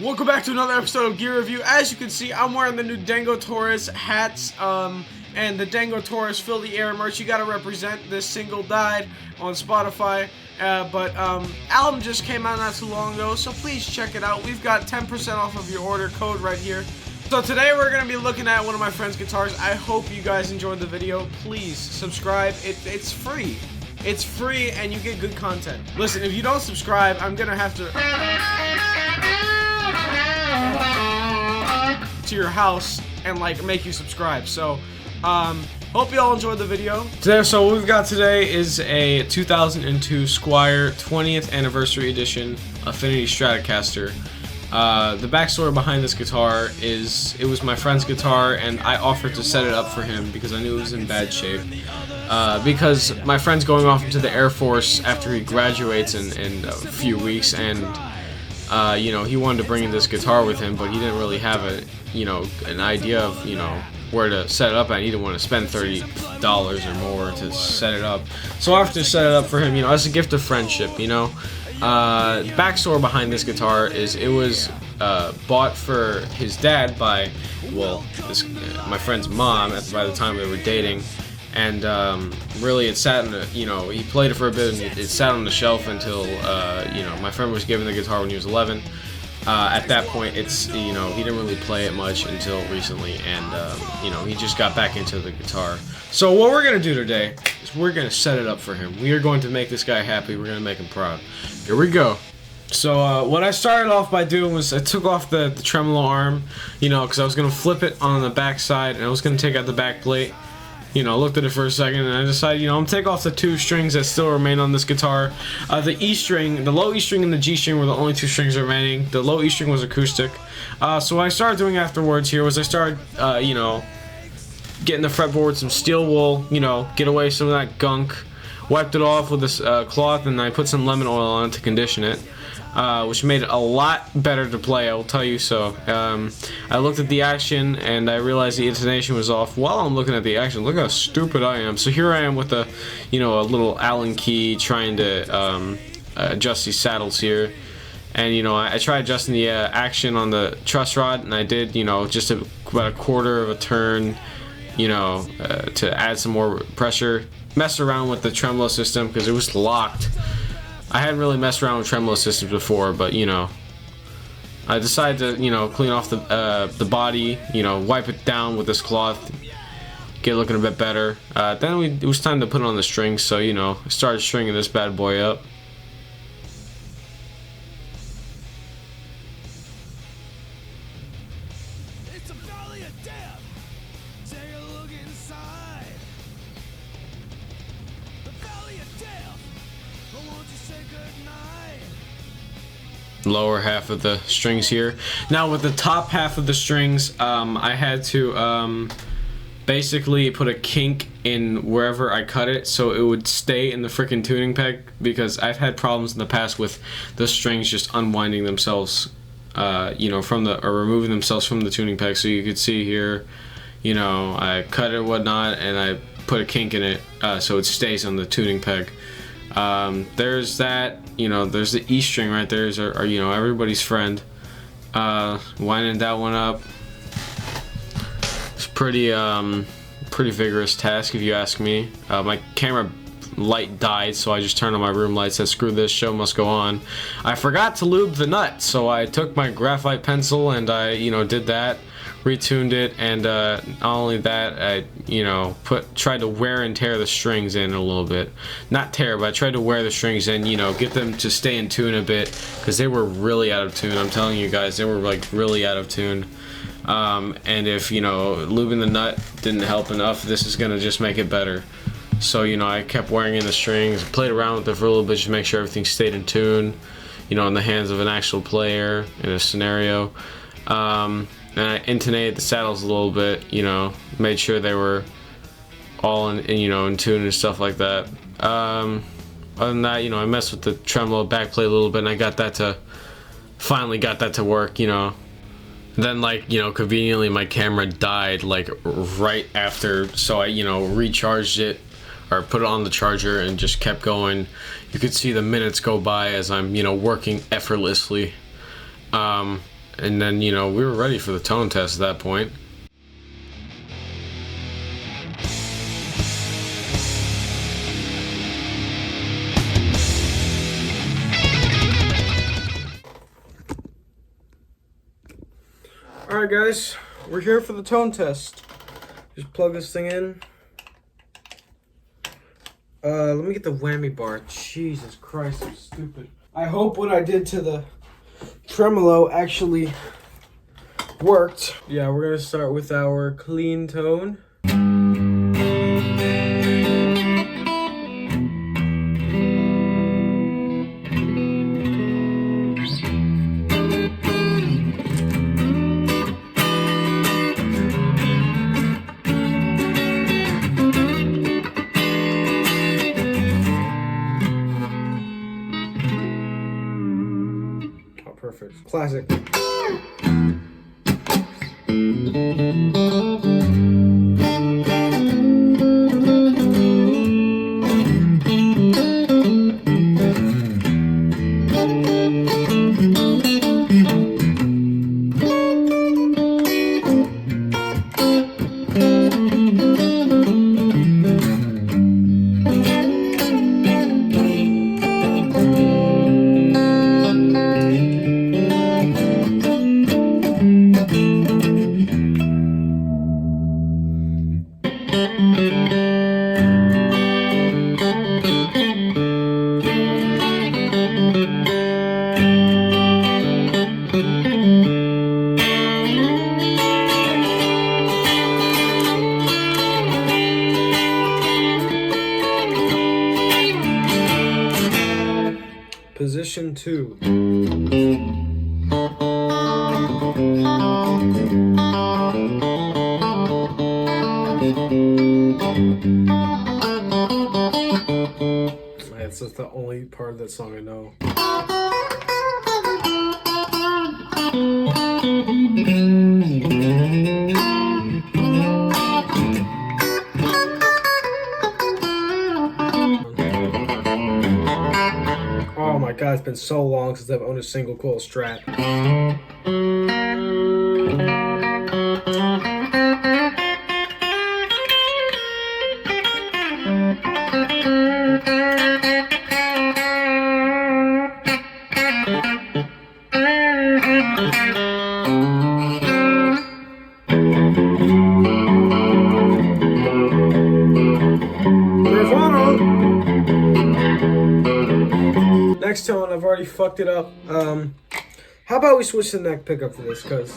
Welcome back to another episode of Gear Review. As you can see, I'm wearing the new Dango Taurus hats, and the Dango Taurus Fill the Air merch. You gotta represent. This single died on Spotify, but album just came out not too long ago, so please check it out. We've got 10% off of your order code right here. So today we're gonna be looking at one of my friend's guitars. I hope you guys enjoyed the video. Please subscribe. It's free. It's free and you get good content. Listen, if you don't subscribe, I'm gonna have to your house and like make you subscribe. So hope you all enjoyed the video today. So what we've got today is a 2002 Squier 20th anniversary edition Affinity Stratocaster. The backstory behind this guitar is it was my friend's guitar and I offered to set it up for him because I knew it was in bad shape, because my friend's going off into the Air Force after he graduates in a few weeks, and you know, he wanted to bring in this guitar with him, but he didn't really have an idea of, where to set it up at. He didn't want to spend $30 or more to set it up. So I offered to set it up for him, as a gift of friendship, The backstory behind this guitar is it was bought for his dad by, my friend's mom by the time they were dating. And really, it sat in the, he played it for a bit, and it sat on the shelf until, my friend was given the guitar when he was 11. At that point, it's, he didn't really play it much until recently, and, he just got back into the guitar. So what we're going to do today is we're going to set it up for him. We are going to make this guy happy. We're going to make him proud. Here we go. So what I started off by doing was I took off the tremolo arm, because I was going to flip it on the back side, and I was going to take out the back plate. Looked at it for a second, and I decided, I'm gonna take off the two strings that still remain on this guitar. The E string, the low E string and the G string were the only two strings remaining. The low E string was acoustic. So what I started doing afterwards here was I started, getting the fretboard with some steel wool, get away some of that gunk. Wiped it off with this cloth, and I put some lemon oil on it to condition it. Which made it a lot better to play, I will tell you so. I looked at the action and I realized the intonation was off while I'm looking at the action. Look how stupid I am. So here I am with a little Allen key trying to adjust these saddles here. And I tried adjusting the action on the truss rod, and I did just about a quarter of a turn, to add some more pressure. Messed around with the tremolo system because it was locked. I hadn't really messed around with tremolo systems before, but I decided to clean off the body, wipe it down with this cloth, get it looking a bit better. Then it was time to put on the strings, so I started stringing this bad boy up. It's a valley of death. Take a look inside. The valley of death. But won't you say goodnight? Lower half of the strings here. Now with the top half of the strings, I had to basically put a kink in wherever I cut it so it would stay in the freaking tuning peg, because I've had problems in the past with the strings just unwinding themselves, removing themselves from the tuning peg. So you could see here, I cut it and whatnot, and I put a kink in it so it stays on the tuning peg. There's that, there's the E string right there, is everybody's friend. Winding that one up. It's pretty vigorous task if you ask me. My camera light died, so I just turned on my room light, said screw this, show must go on. I forgot to lube the nut, so I took my graphite pencil and I, did that. Retuned it, and not only that, I tried to wear and tear the strings in a little bit. Not tear, but I tried to wear the strings in, get them to stay in tune a bit, because they were really out of tune. I'm telling you guys, they were like really out of tune. And if lubing the nut didn't help enough, this is gonna just make it better. So I kept wearing in the strings, played around with it for a little bit just to make sure everything stayed in tune, in the hands of an actual player in a scenario. And I intonated the saddles a little bit, made sure they were all in tune and stuff like that. Other than that, I messed with the tremolo backplate a little bit, and I finally got that to work, Then, conveniently my camera died, right after, so I, recharged it, or put it on the charger and just kept going. You could see the minutes go by as I'm, working effortlessly. And then, you know, we were ready for the tone test at that point. Alright guys, we're here for the tone test. Just plug this thing in. Let me get the whammy bar. Jesus Christ, I'm stupid. I hope what I did to the tremolo actually worked. Yeah, we're gonna start with our clean tone. Perfect. Classic. Position 2. That's just the only part of that song I know. Oh my god, it's been so long since I've owned a single coil Strat. Next tone, I've already fucked it up. How about we switch the neck pickup for this, cause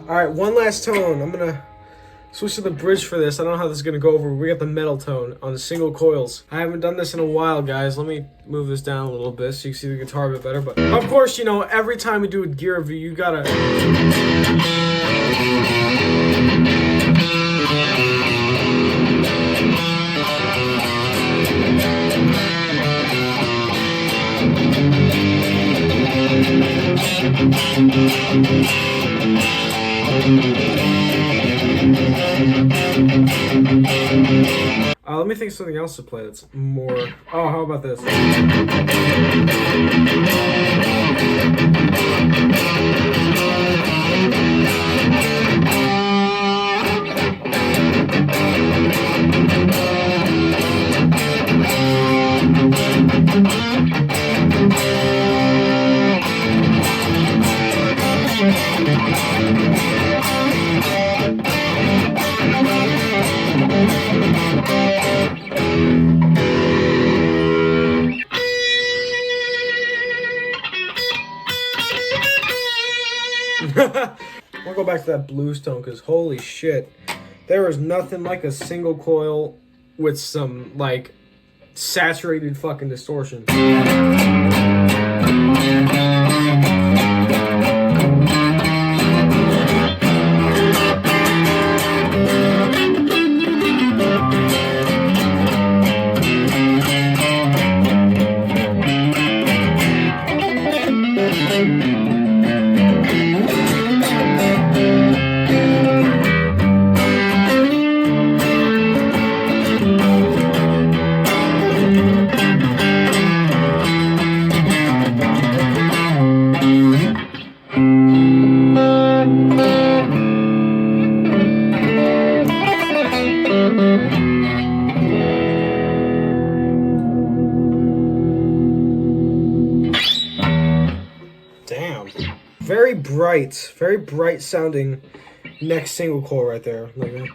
alright, one last tone. I'm gonna switch to the bridge for this. I don't know how this is gonna go over. We got the metal tone on the single coils. I haven't done this in a while, guys. Let me move this down a little bit so you can see the guitar a bit better. But of course, you know, every time we do a gear review, you gotta let me think of something else to play that's more... Oh, how about this? I'll go back to that blues tone because holy shit, there is nothing like a single coil with some like saturated fucking distortion. very bright sounding next single coil right there. Like that.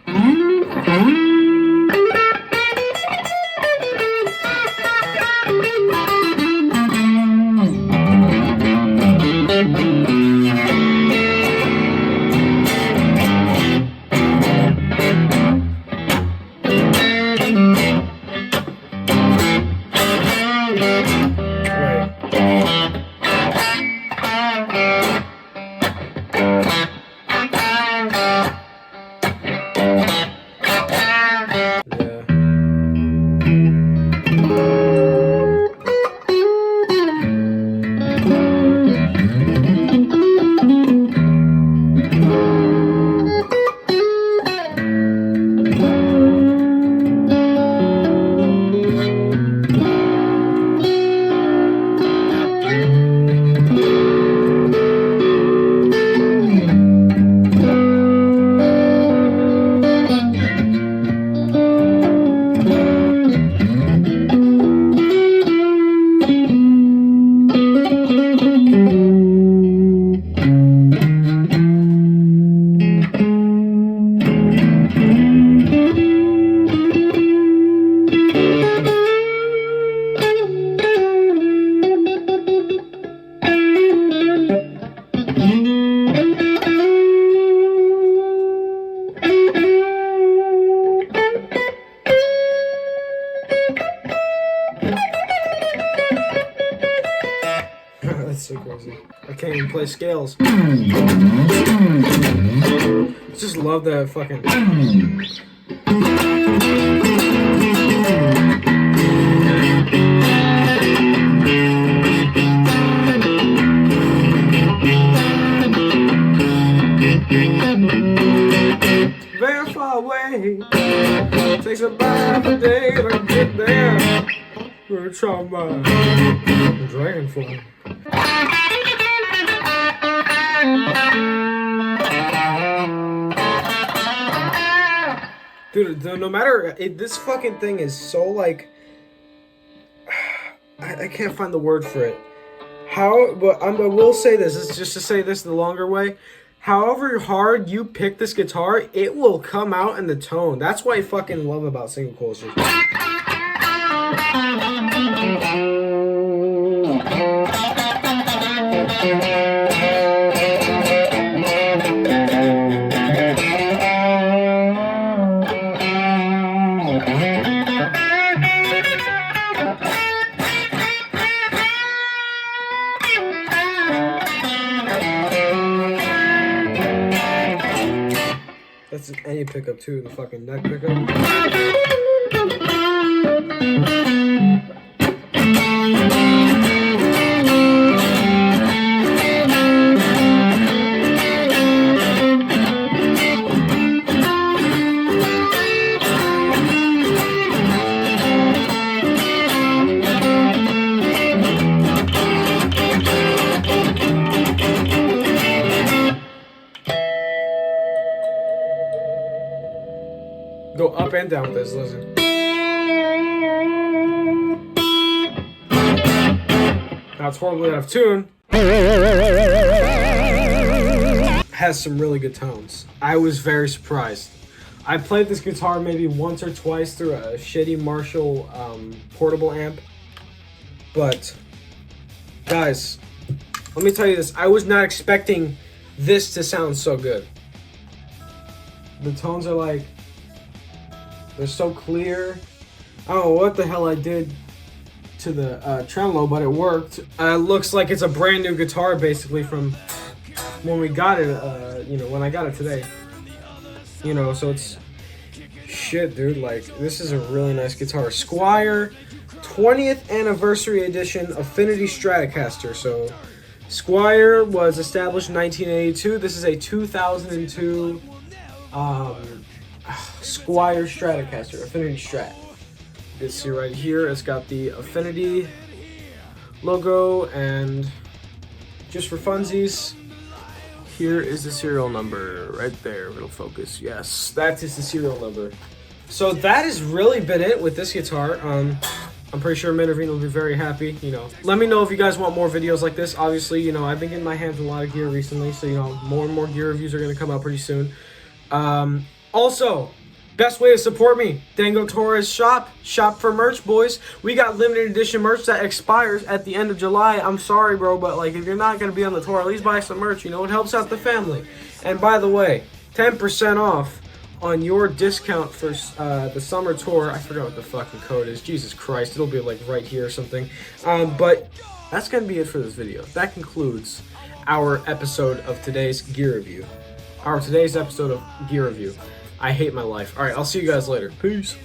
That's so crazy. I can't even play scales. Just love that fucking. Very far away. Takes about a day to get there. We're talking about Dragonfly. Dude, no matter this fucking thing is so like I can't find the word for it. But I will say this. It's just to say this the longer way. However hard you pick this guitar, it will come out in the tone. That's what I fucking love about single coils. That's any pickup too, the fucking neck pickup. Go up and down with this, listen. Now it's horribly out of tune. Has some really good tones. I was very surprised. I played this guitar maybe once or twice through a shitty Marshall portable amp. But, guys, let me tell you this. I was not expecting this to sound so good. The tones are like... they're so clear. I don't know what the hell I did to the tremolo, but it worked. Looks like it's a brand new guitar, basically, from when we got it, when I got it today. So it's... shit, dude, like, this is a really nice guitar. Squier 20th Anniversary Edition Affinity Stratocaster. So, Squier was established in 1982. This is a 2002... Squier Stratocaster, Affinity Strat. You can see right here, it's got the Affinity logo, and just for funsies, here is the serial number right there. It'll focus. Yes, that is the serial number. So that has really been it with this guitar. I'm pretty sure Minervine will be very happy. You know, let me know if you guys want more videos like this. Obviously, you know, I've been getting my hands on a lot of gear recently, so you know, more and more gear reviews are gonna come out pretty soon. Also, best way to support me, Dango Torres shop for merch, boys. We got limited edition merch that expires at the end of July. I'm sorry, bro, but like if you're not gonna be on the tour, at least buy some merch. You know, it helps out the family. And by the way, 10% off on your discount for the summer tour. I forgot what the fucking code is. Jesus Christ, it'll be like right here or something. But that's gonna be it for this video. That concludes our episode of today's gear review. Today's episode of gear review. I hate my life. All right, I'll see you guys later. Peace.